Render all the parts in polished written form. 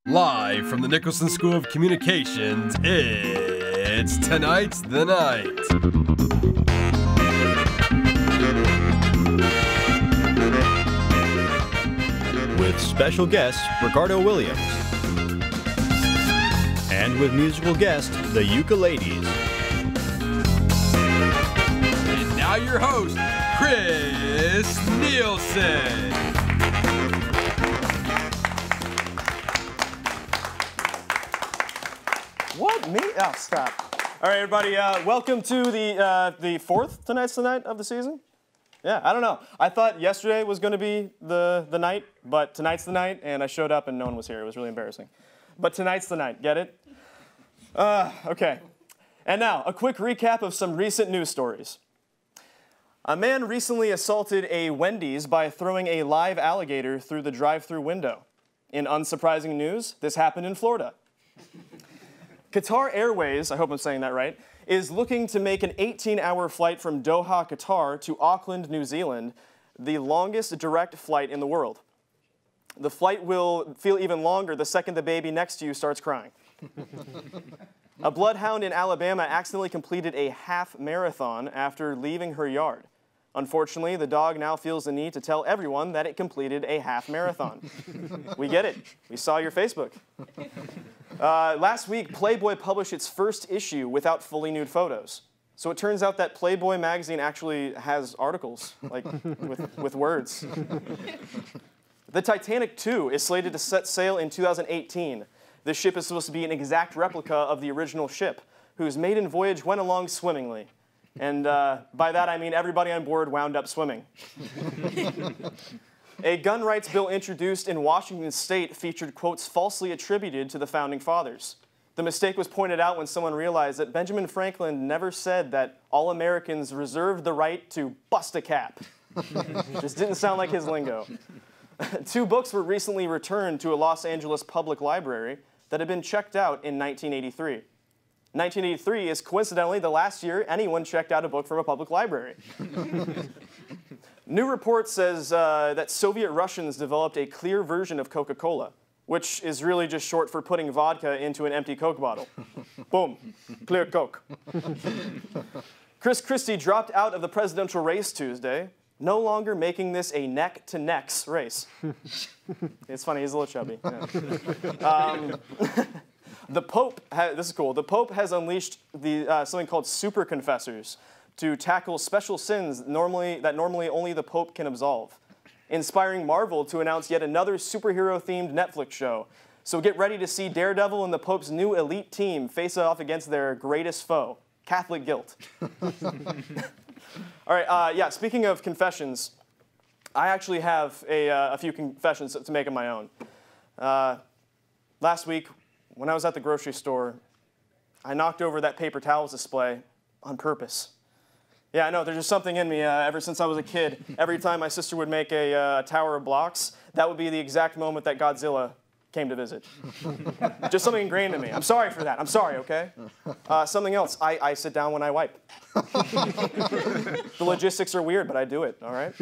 Live from the Nicholson School of Communications, it's Tonight's the Night. With special guest, Ricardo Williams. And with musical guest, the Uke-A-Ladies. And now your host, Chris Nielsen. What? Me? Oh, stop. All right, everybody, welcome to the fourth Tonight's the Night of the season. Yeah, I don't know. I thought yesterday was going to be the night, but tonight's the night, and I showed up and no one was here. It was really embarrassing. But tonight's the night. Get it? Okay. And now, a quick recap of some recent news stories. A man recently assaulted a Wendy's by throwing a live alligator through the drive-thru window. In unsurprising news, this happened in Florida. Qatar Airways, I hope I'm saying that right, is looking to make an 18-hour flight from Doha, Qatar to Auckland, New Zealand, the longest direct flight in the world. The flight will feel even longer the second the baby next to you starts crying. A bloodhound in Alabama accidentally completed a half marathon after leaving her yard. Unfortunately, the dog now feels the need to tell everyone that it completed a half marathon. We get it. We saw your Facebook. Last week, Playboy published its first issue without fully nude photos. So it turns out that Playboy magazine actually has articles, like with words. The Titanic 2 is slated to set sail in 2018. This ship is supposed to be an exact replica of the original ship, whose maiden voyage went along swimmingly. And by that I mean everybody on board wound up swimming. A gun rights bill introduced in Washington state featured quotes falsely attributed to the founding fathers. The mistake was pointed out when someone realized that Benjamin Franklin never said that all Americans reserved the right to bust a cap. Just didn't sound like his lingo. 2 books were recently returned to a Los Angeles public library that had been checked out in 1983. 1983 is coincidentally the last year anyone checked out a book from a public library. New report says that Soviet Russians developed a clear version of Coca-Cola, which is really just short for putting vodka into an empty Coke bottle. Boom, clear Coke. Chris Christie dropped out of the presidential race Tuesday, no longer making this a neck-to-necks race. It's funny, he's a little chubby. Yeah. The Pope, this is cool, the Pope has unleashed something called super confessors to tackle special sins that normally only the Pope can absolve, inspiring Marvel to announce yet another superhero-themed Netflix show. So get ready to see Daredevil and the Pope's new elite team face off against their greatest foe, Catholic guilt. All right, yeah, speaking of confessions, I actually have a few confessions to make of my own. Last week, when I was at the grocery store, I knocked over that paper towels display on purpose. Yeah, I know, there's just something in me ever since I was a kid. Every time my sister would make a tower of blocks, that would be the exact moment that Godzilla came to visit. Just something ingrained in me. I'm sorry for that. I'm sorry, okay? Something else, I sit down when I wipe. The logistics are weird, but I do it, all right?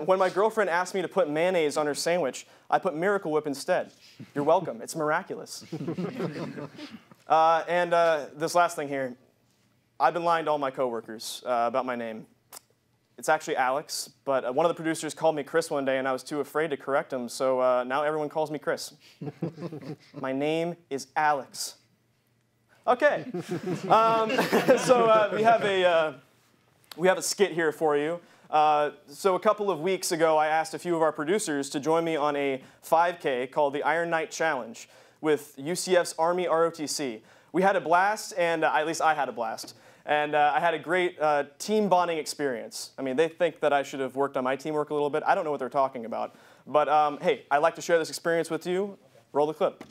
When my girlfriend asked me to put mayonnaise on her sandwich, I put Miracle Whip instead. You're welcome. It's miraculous. And this last thing here. I've been lying to all my coworkers about my name. It's actually Alex, but one of the producers called me Chris one day, and I was too afraid to correct him, so now everyone calls me Chris. My name is Alex. Okay. So we have a skit here for you. So a couple of weeks ago, I asked a few of our producers to join me on a 5K called the Iron Night Challenge with UCF's Army ROTC. We had a blast, and at least I had a blast. And I had a great team bonding experience. I mean, they think that I should have worked on my teamwork a little bit. I don't know what they're talking about. But hey, I'd like to share this experience with you. Roll the clip.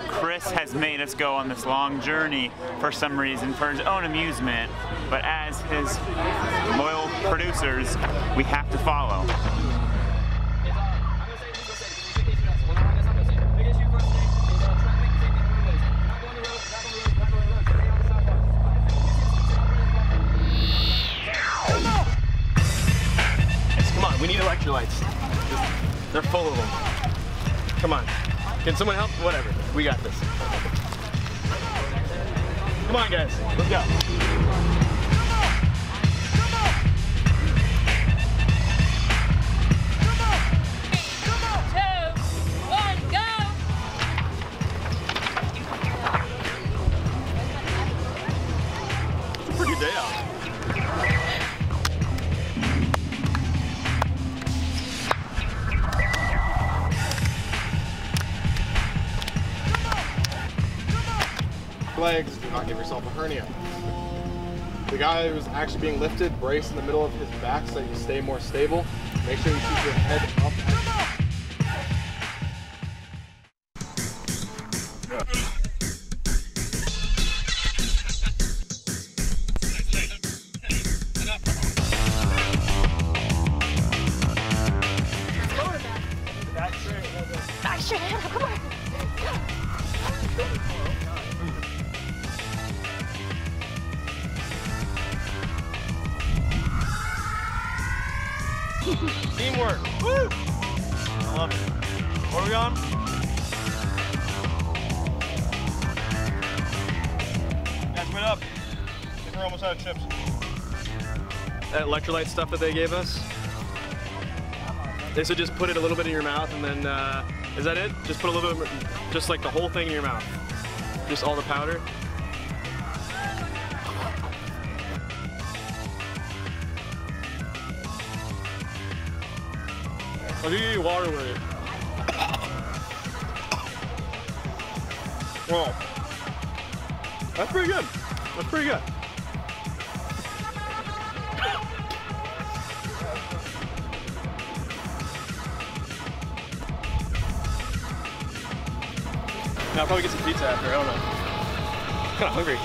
Chris has made us go on this long journey for some reason, for his own amusement. But as his loyal producers, we have to follow. electrolytes. They're full of them. Come on. Can someone help? Whatever. We got this. Come on, guys. Let's go. Pretty day out. Legs, do not give yourself a hernia. The guy who's actually being lifted, brace in the middle of his back so that you stay more stable. Make sure you keep your head up. Teamwork. Woo! I love it. Where are we on? Guys, wait up. I think we're almost out of chips. That electrolyte stuff that they gave us. They said just put it a little bit in your mouth and then, is that it? Just put a little bit, just like the whole thing in your mouth. Just all the powder. I'll give you water with it. Whoa. That's pretty good. That's pretty good. Now I'll probably get some pizza after, I don't know. I'm kinda hungry.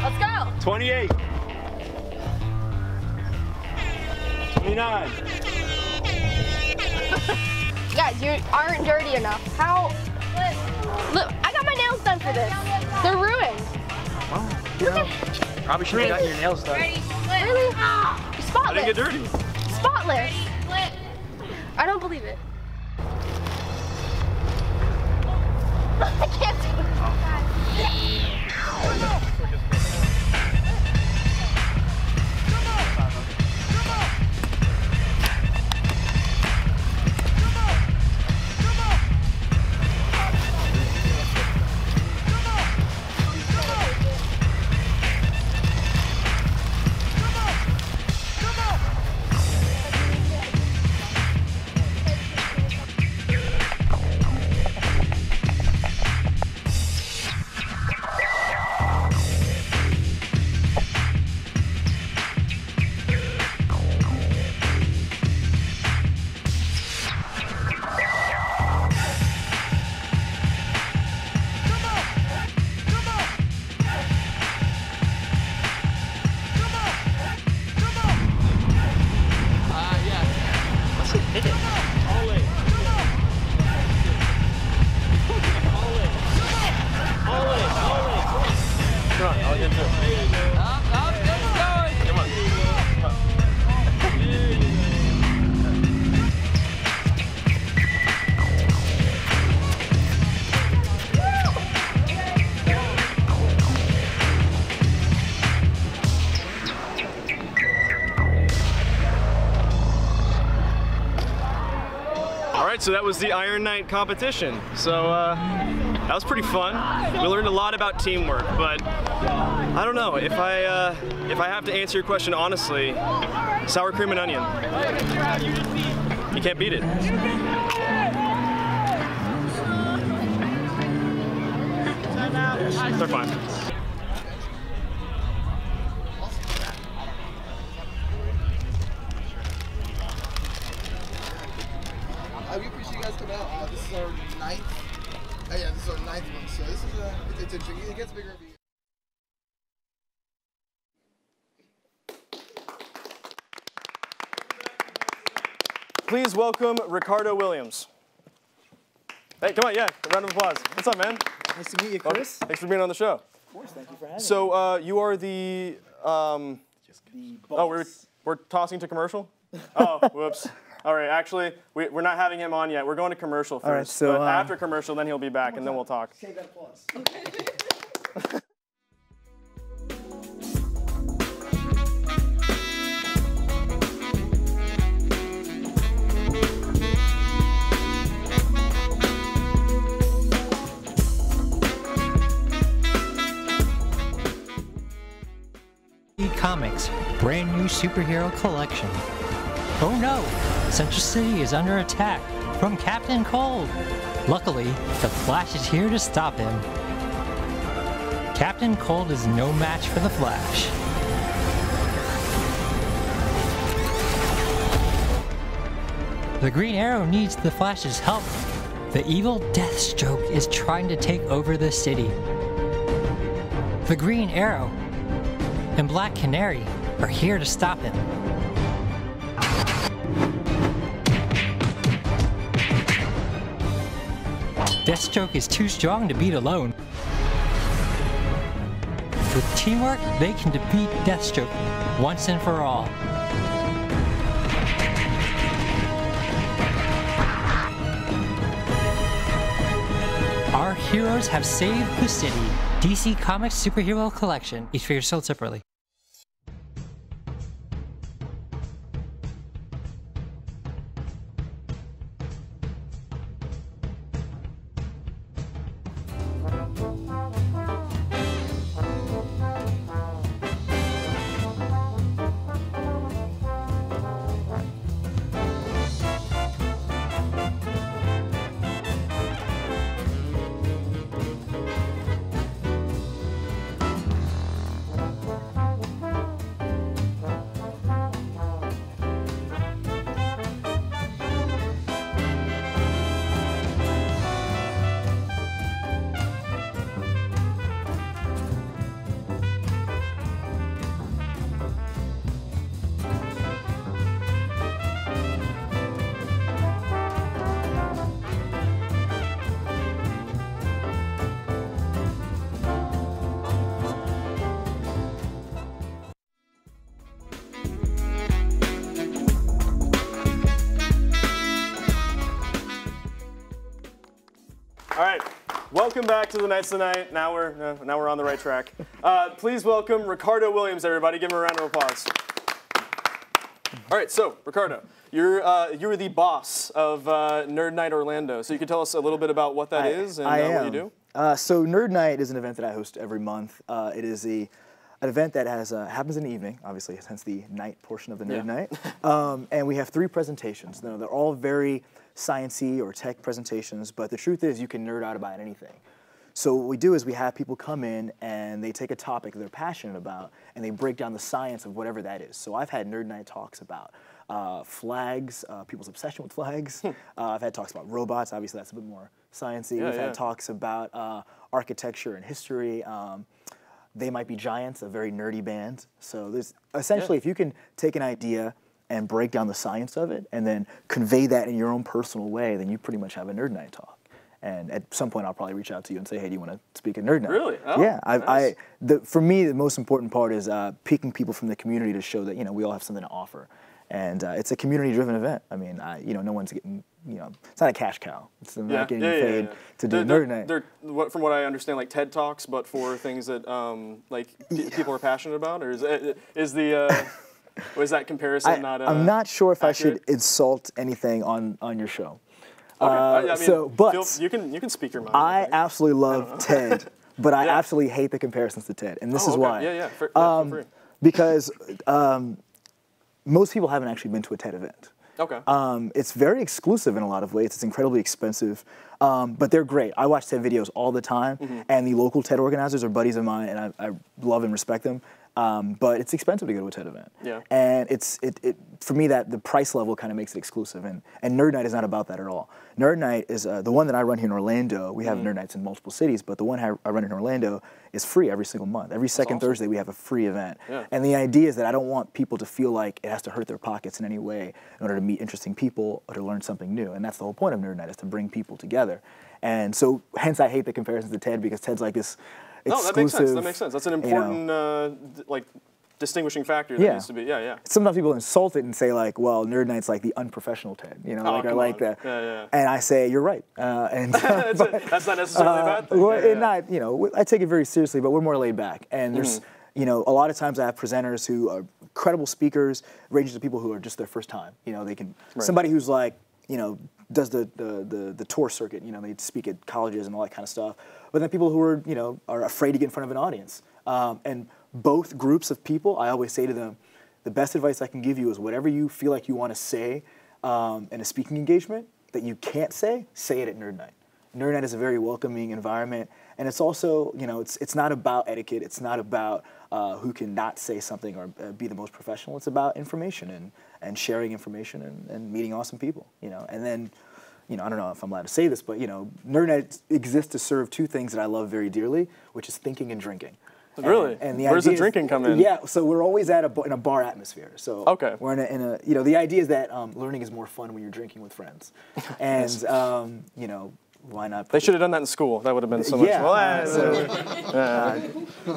Let's go. 28. 29. Guys, you aren't dirty enough. How? Look, I got my nails done for this. They're ruined. Probably should have gotten your nails done. Really? Spotless. I didn't get dirty. Spotless. I don't believe it. I can't do it. So that was the Iron Nite competition. So that was pretty fun. We learned a lot about teamwork, but I don't know, if I have to answer your question honestly, sour cream and onion. You can't beat it. They're fine. We appreciate you guys coming out. This is our 9th. Yeah, this is our 9th one. So this is it's interesting. It gets bigger every year. Please welcome Ricardo Williams. Hey, come on, yeah, a round of applause. What's up, man? Nice to meet you, Chris. Thanks for being on the show. course, thank you for having me. So you are the boss. oh, we're tossing to commercial? Oh, whoops. All right, actually, we're not having him on yet. We're going to commercial first. All right, so, but after commercial, then he'll be back, and then we'll talk. Save that applause. Comics brand new superhero collection. Oh no! Central City is under attack from Captain Cold. Luckily, the Flash is here to stop him. Captain Cold is no match for the Flash. The Green Arrow needs the Flash's help. The evil Deathstroke is trying to take over the city. The Green Arrow and Black Canary are here to stop him. Deathstroke is too strong to beat alone. With teamwork, they can defeat Deathstroke once and for all. Our heroes have saved the city. DC Comics Superhero Collection. Each figure sold separately. All right, welcome back to the Knights Tonight. Now we're on the right track. Please welcome Ricardo Williams, everybody. Give him a round of applause. All right, so Ricardo, you're the boss of Nerd Nite Orlando. So you can tell us a little bit about what that is and what you do. So Nerd Nite is an event that I host every month. It is an event that happens in the evening, obviously, hence the night portion of the Nerd Nite. And we have 3 presentations. Now, they're all very science-y or tech presentations, but the truth is you can nerd out about anything. So what we do is we have people come in and they take a topic they're passionate about and they break down the science of whatever that is. So I've had Nerd Nite talks about flags, people's obsession with flags. I've had talks about robots. Obviously, that's a bit more science-y. We've had talks about architecture and history. They Might Be Giants, a very nerdy band. So there's essentially, if you can take an idea and break down the science of it and then convey that in your own personal way, then you pretty much have a Nerd Nite talk. And at some point, I'll probably reach out to you and say, hey, do you want to speak at Nerd Nite? Really? Oh, yeah. nice. For me, the most important part is picking people from the community to show that, we all have something to offer. And it's a community-driven event. I mean, no one's getting, it's not a cash cow. It's not getting paid to do Nerd Nite. They're, from what I understand, like TED Talks, but for things that people are passionate about? Or is that comparison not I'm not sure if accurate? I should insult anything on your show. Okay. But you can speak your mind. I absolutely love TED, but I absolutely hate the comparisons to TED, and this is why. Feel free. Because most people haven't actually been to a TED event. Okay. It's very exclusive in a lot of ways. It's incredibly expensive, but they're great. I watch TED videos all the time, and the local TED organizers are buddies of mine, and I love and respect them. But it's expensive to go to a TED event. Yeah. And for me, that the price level kind of makes it exclusive. And Nerd Nite is not about that at all. Nerd Nite is the one that I run here in Orlando. We have Nerd Nites in multiple cities, but the one I run in Orlando is free every single month. Every second Thursday, we have a free event. Yeah. And the idea is that I don't want people to feel like it has to hurt their pockets in any way in order to meet interesting people or to learn something new. And that's the whole point of Nerd Nite, is to bring people together. And so, hence, I hate the comparisons to TED, because TED's like this No, that makes sense. That makes sense. That's an important like distinguishing factor that needs to be. Yeah, yeah. Sometimes people insult it and say like, well, Nerd Nite's like the unprofessional Ted, you know, like I like that. Yeah, yeah. And I say, you're right. And that's not necessarily a bad thing. Well, not, you know, I take it very seriously, but we're more laid back. And there's, you know, a lot of times I have presenters who are credible speakers, ranges to people who are just their first time. You know, they can, somebody who's like, you know, does the tour circuit, you know, they speak at colleges and all that kind of stuff. But then people who are, you know, are afraid to get in front of an audience. And both groups of people, I always say to them, the best advice I can give you is whatever you feel like you want to say in a speaking engagement that you can't say it at Nerd Nite. Nerd Nite is a very welcoming environment, and it's also, you know, it's not about etiquette. It's not about who can not say something or be the most professional. It's about information and sharing information and meeting awesome people, you know. And then, you know, I don't know if I'm allowed to say this, but, you know, Nerd Nite exists to serve two things that I love very dearly, which is thinking and drinking. Really? And where's the drinking come in? Yeah, so we're always in a bar atmosphere. So okay. We're in a you know, the idea is that learning is more fun when you're drinking with friends. And, you know, why not? They should have done that in school. That would have been so much fun.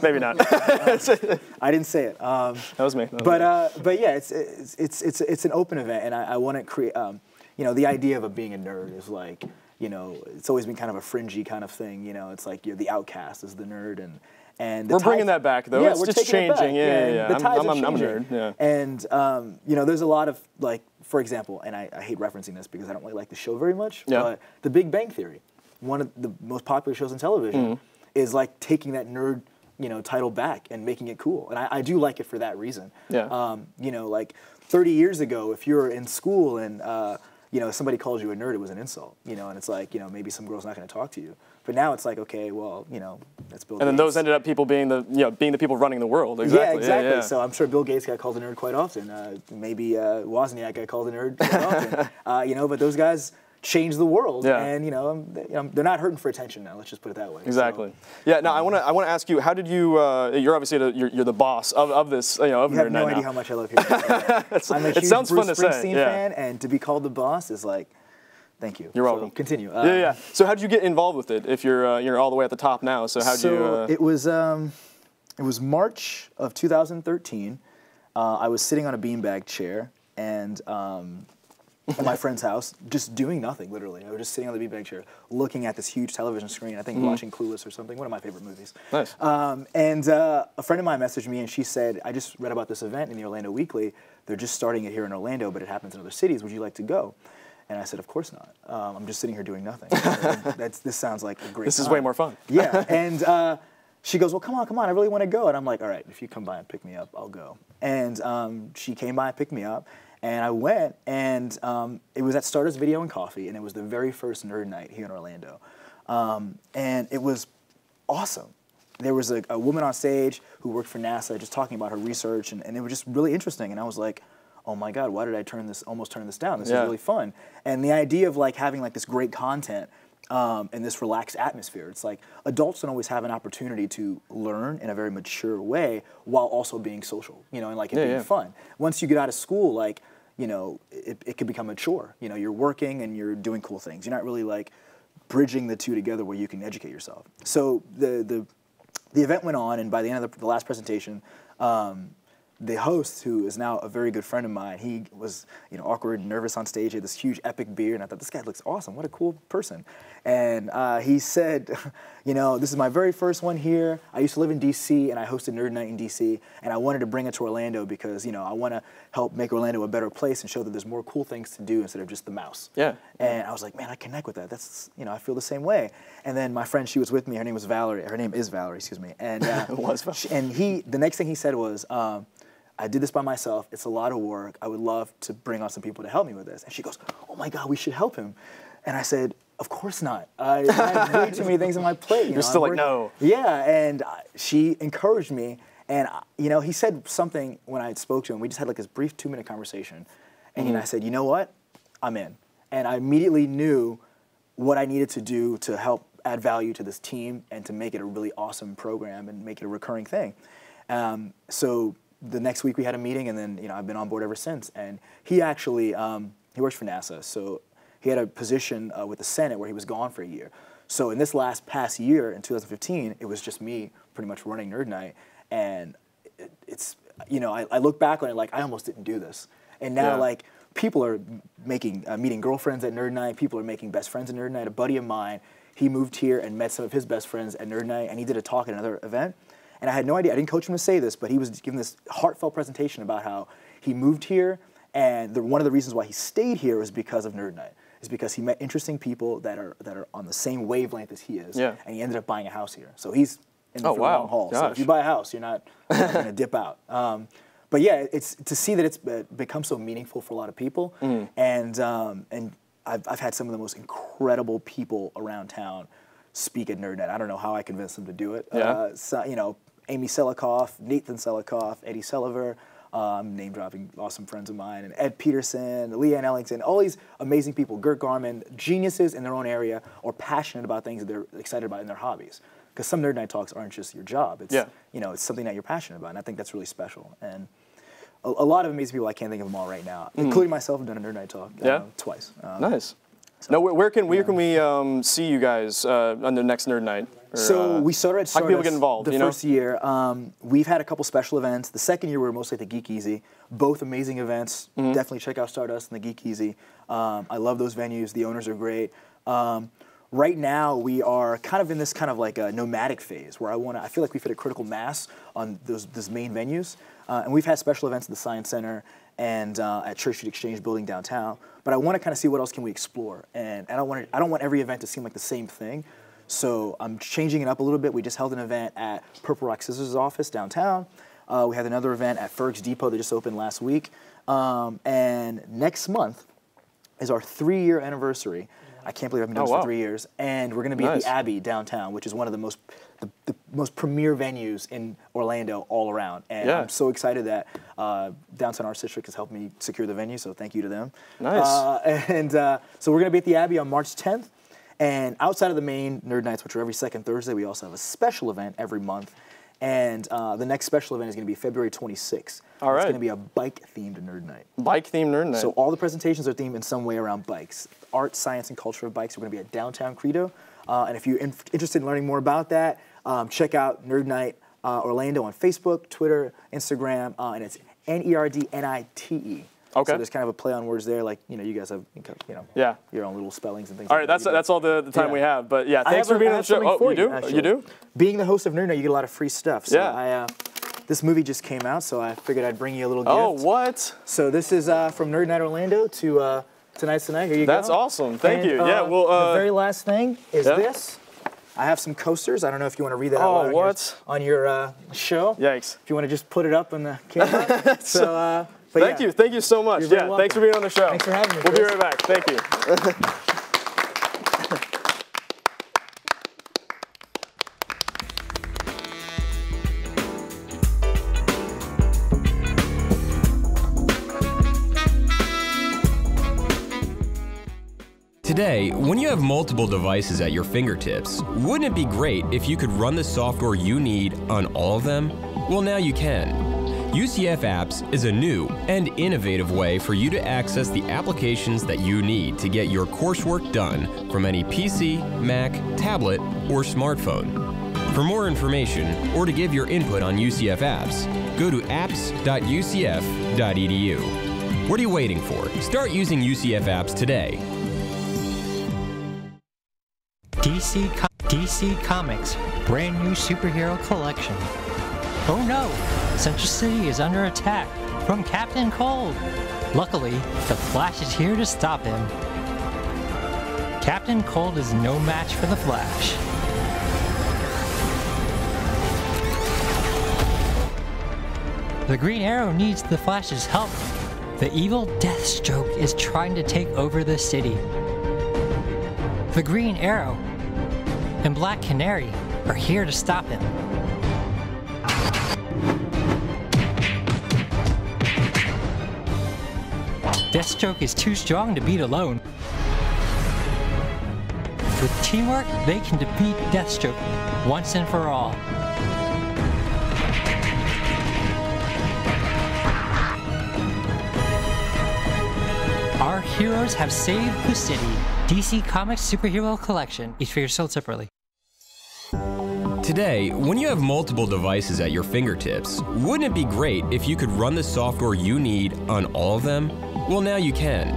Maybe not. I didn't say it. That was me. But yeah, it's an open event, and I want to create, you know, the idea of being a nerd is like, you know, it's always been kind of a fringy kind of thing. You know, it's like you're the outcast as the nerd, and we're bringing that back though. Yeah, it's just changing. Yeah. I'm a nerd. Yeah. And you know, there's a lot of like, for example, and I hate referencing this because I don't really like the show very much. Yeah. But The Big Bang Theory, one of the most popular shows on television, is like taking that nerd, you know, title back and making it cool. And I do like it for that reason. Yeah. You know, like 30 years ago, if you're in school and you know, somebody calls you a nerd, it was an insult. You know, and it's like, you know, maybe some girl's not going to talk to you. But now it's like, okay, well, you know, that's Bill Gates. And then those ended up people being the, you know, being the people running the world. Exactly. Yeah, exactly. Yeah. So I'm sure Bill Gates got called a nerd quite often. Maybe Wozniak got called a nerd quite often. You know, but those guys changed the world. Yeah. And you know, they're not hurting for attention now. Let's just put it that way. Exactly. So, yeah. Now I want to ask you, how did you? You're obviously you're the boss of this. You know, of you have no idea how much I love hearing. I'm a huge Bruce Springsteen fan, and to be called the boss is like. Thank you. You're welcome. Continue. Yeah. So how did you get involved with it? If you're all the way at the top now, so how did you? It was March of 2013. I was sitting on a beanbag chair and at my friend's house, just doing nothing. Literally, I was just sitting on the beanbag chair, looking at this huge television screen. I think watching Clueless or something. One of my favorite movies. Nice. And a friend of mine messaged me and she said, "I just read about this event in the Orlando Weekly. They're just starting it here in Orlando, but it happens in other cities. Would you like to go?" And I said, of course not. I'm just sitting here doing nothing. This sounds like a great This is way more fun. Yeah, and she goes, well, come on, I really want to go. And I'm like, all right, if you come by and pick me up, I'll go. And she came by and picked me up, and I went, and it was at Starters Video and Coffee, and it was the very first Nerd Nite here in Orlando. And it was awesome. There was a woman on stage who worked for NASA just talking about her research, and it was just really interesting. And I was like, oh my God, why did I almost turn this down? This is really fun. And the idea of like having like this great content and this relaxed atmosphere, it's like adults don't always have an opportunity to learn in a very mature way while also being social, you know, and like it being fun. Once you get out of school, like, you know, it can become a chore. You know, you're working and you're doing cool things. You're not really like bridging the two together where you can educate yourself. So the event went on, and by the end of the last presentation, the host, who is now a very good friend of mine, he was, you know, awkward and nervous on stage. He had this huge epic beard, and I thought, this guy looks awesome. What a cool person. And he said, you know, this is my very first one here. I used to live in D.C., and I hosted Nerd Nite in D.C., and I wanted to bring it to Orlando because, you know, I want to help make Orlando a better place and show that there's more cool things to do instead of just the mouse. Yeah. And I was like, man, I connect with that. That's, you know, I feel the same way. And then my friend, she was with me. Her name was Valerie. Her name is Valerie, excuse me. And the next thing he said was, I did this by myself. It's a lot of work. I would love to bring on some people to help me with this. And she goes, oh my God, we should help him. And I said, of course not. I have way too many things on my plate. You're still like, no. Yeah, and she encouraged me. And, you know, he said something when I spoke to him. We just had like this brief 2-minute conversation. And I said, you know what? I'm in. And I immediately knew what I needed to do to help add value to this team and to make it a really awesome program and make it a recurring thing. So the next week we had a meeting, and then, you know, I've been on board ever since. And he actually, he works for NASA, so he had a position with the Senate where he was gone for a year. So in this past year, in 2015, it was just me pretty much running Nerd Nite, and it's, you know, I look back on it like I almost didn't do this, and now like people are meeting girlfriends at Nerd Nite, people are making best friends at Nerd Nite. A buddy of mine, he moved here and met some of his best friends at Nerd Nite, and he did a talk at another event, and I had no idea, I didn't coach him to say this, but he was giving this heartfelt presentation about how he moved here, and one of the reasons why he stayed here was because of Nerd Nite. Is because he met interesting people that are on the same wavelength as he is, and he ended up buying a house here. So he's in the long haul. So if you buy a house, you're not going to dip out. But yeah, it's to see that it's become so meaningful for a lot of people, and I've had some of the most incredible people around town speak at Nerd Nite. I don't know how I convinced them to do it. So, you know, Amy Selikoff, Nathan Selikoff, Eddie Selliver. Name dropping awesome friends of mine, and Ed Peterson, Leanne Ellington, all these amazing people, Gert Garman, geniuses in their own area, or passionate about things that they're excited about in their hobbies. Because some Nerd Nite talks aren't just your job. It's, you know, it's something that you're passionate about, and I think that's really special. And a lot of amazing people, I can't think of them all right now, including myself. I've done a Nerd Nite talk twice. Nice. So, now, where can we see you guys on the next Nerd Nite? Or, so we started at how can people get involved? The first year. We've had a couple special events. The second year we were mostly at the Geek Easy. Both amazing events. Definitely check out Stardust and the Geek Easy. I love those venues. The owners are great. Right now we are kind of in this kind of like a nomadic phase where I feel like we've hit a critical mass on those main venues. And we've had special events at the Science Center and at Church Street Exchange Building downtown. But I want to kind of see what else can we explore. And I don't want every event to seem like the same thing. So I'm changing it up a little bit. We just held an event at Purple Rock Scissors' office downtown. We had another event at Ferg's Depot that just opened last week. And next month is our 3-year anniversary. I can't believe I've been doing this for 3 years. And we're going to be at the Abbey downtown, which is one of the most premier venues in Orlando all around. And I'm so excited that Downtown Arts District has helped me secure the venue, so thank you to them. Nice. So we're going to be at the Abbey on March 10th. And outside of the main Nerd Nights, which are every second Thursday, we also have a special event every month. And the next special event is going to be February 26th. All right. It's going to be a bike-themed Nerd Nite. Bike-themed Nerd Nite. So all the presentations are themed in some way around bikes. Art, science, and culture of bikes. We're going to be at Downtown Credo. And if you're interested in learning more about that, check out Nerd Nite Orlando on Facebook, Twitter, Instagram, and it's NERDNITE. Okay. So there's kind of a play on words there, like, you know, you guys have, you know, your own little spellings and things. All right, that's all the time we have. But yeah, thanks for being on the show. Oh, you do? Being the host of Nerd Nite, you get a lot of free stuff. So this movie just came out, so I figured I'd bring you a little gift. Oh, what? So this is from Nerd Nite Orlando to Tonight's the Night. Here you go. That's awesome. Thank you. Yeah, well, the very last thing is this. I have some coasters. I don't know if you want to read that out loud on your show. Yikes. If you want to just put it up on the camera. So. Thank you so much. Yeah, thanks for being on the show. Thanks for having me. We'll be right back. Thank you. Today, when you have multiple devices at your fingertips, wouldn't it be great if you could run the software you need on all of them? Well, now you can. UCF Apps is a new and innovative way for you to access the applications that you need to get your coursework done from any PC, Mac, tablet, or smartphone. For more information or to give your input on UCF Apps, go to apps.ucf.edu. What are you waiting for? Start using UCF Apps today. DC Comics brand new superhero collection. Oh no! Central City is under attack from Captain Cold. Luckily, the Flash is here to stop him. Captain Cold is no match for the Flash. The Green Arrow needs the Flash's help. The evil Deathstroke is trying to take over the city. The Green Arrow and Black Canary are here to stop him. Deathstroke is too strong to beat alone. With teamwork, they can defeat Deathstroke once and for all. Our heroes have saved the city. DC Comics Superhero Collection, each figure sold separately. Today, when you have multiple devices at your fingertips, wouldn't it be great if you could run the software you need on all of them? Well, now you can.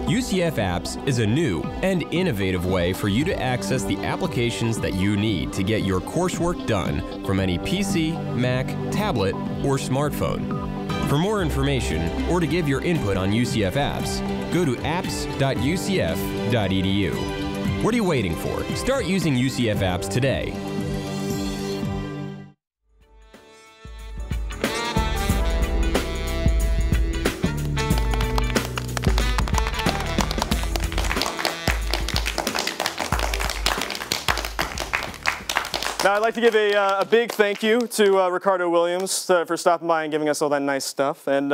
UCF Apps is a new and innovative way for you to access the applications that you need to get your coursework done from any PC, Mac, tablet, or smartphone. For more information or to give your input on UCF Apps, go to apps.ucf.edu. What are you waiting for? Start using UCF Apps today. Now, I'd like to give a big thank you to Ricardo Williams for stopping by and giving us all that nice stuff. And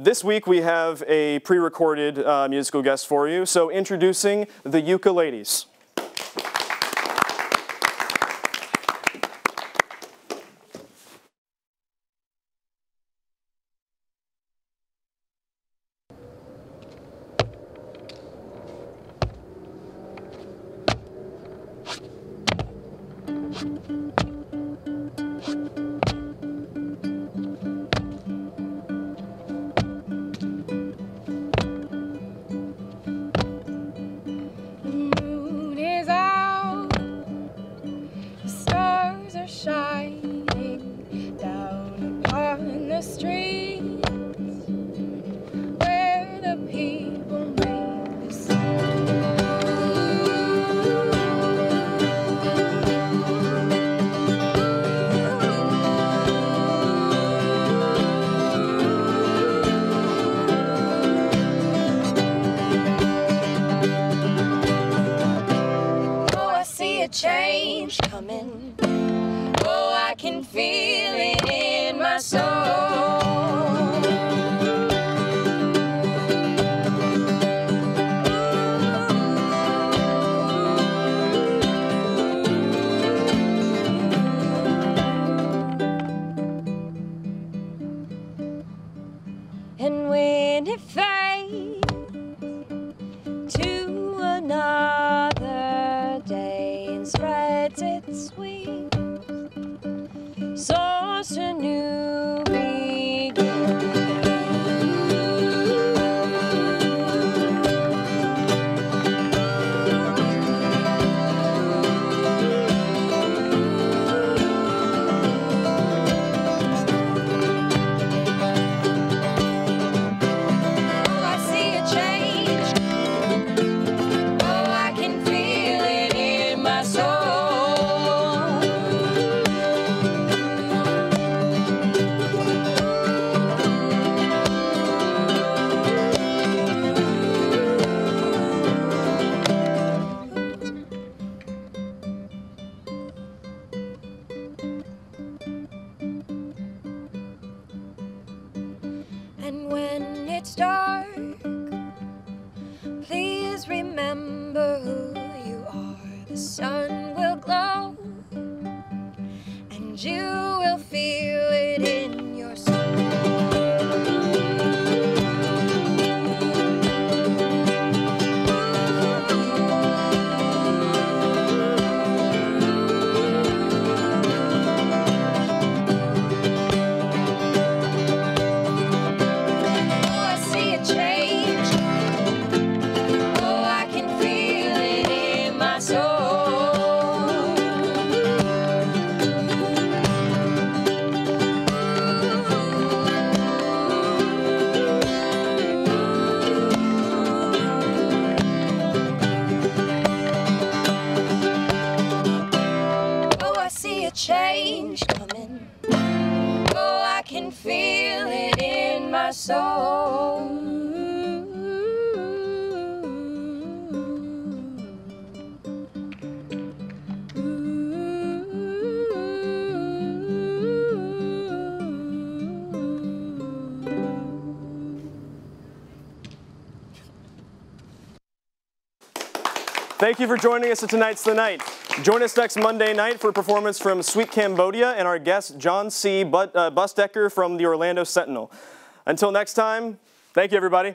this week we have a pre-recorded musical guest for you. So introducing the Uke-A-Ladies. Change coming. Oh, I can feel it in my soul. And when it fades to another day and spreads its wings, soars to new beginnings. And when it's dark, please remember who you are. The sun will glow, and you will feel it in your soul. Change coming. Oh, I can feel it in my soul. Thank you for joining us at Tonight's the Night. Join us next Monday night for a performance from Sweet Cambodia and our guest John C. Busdecker from the Orlando Sentinel. Until next time, thank you everybody.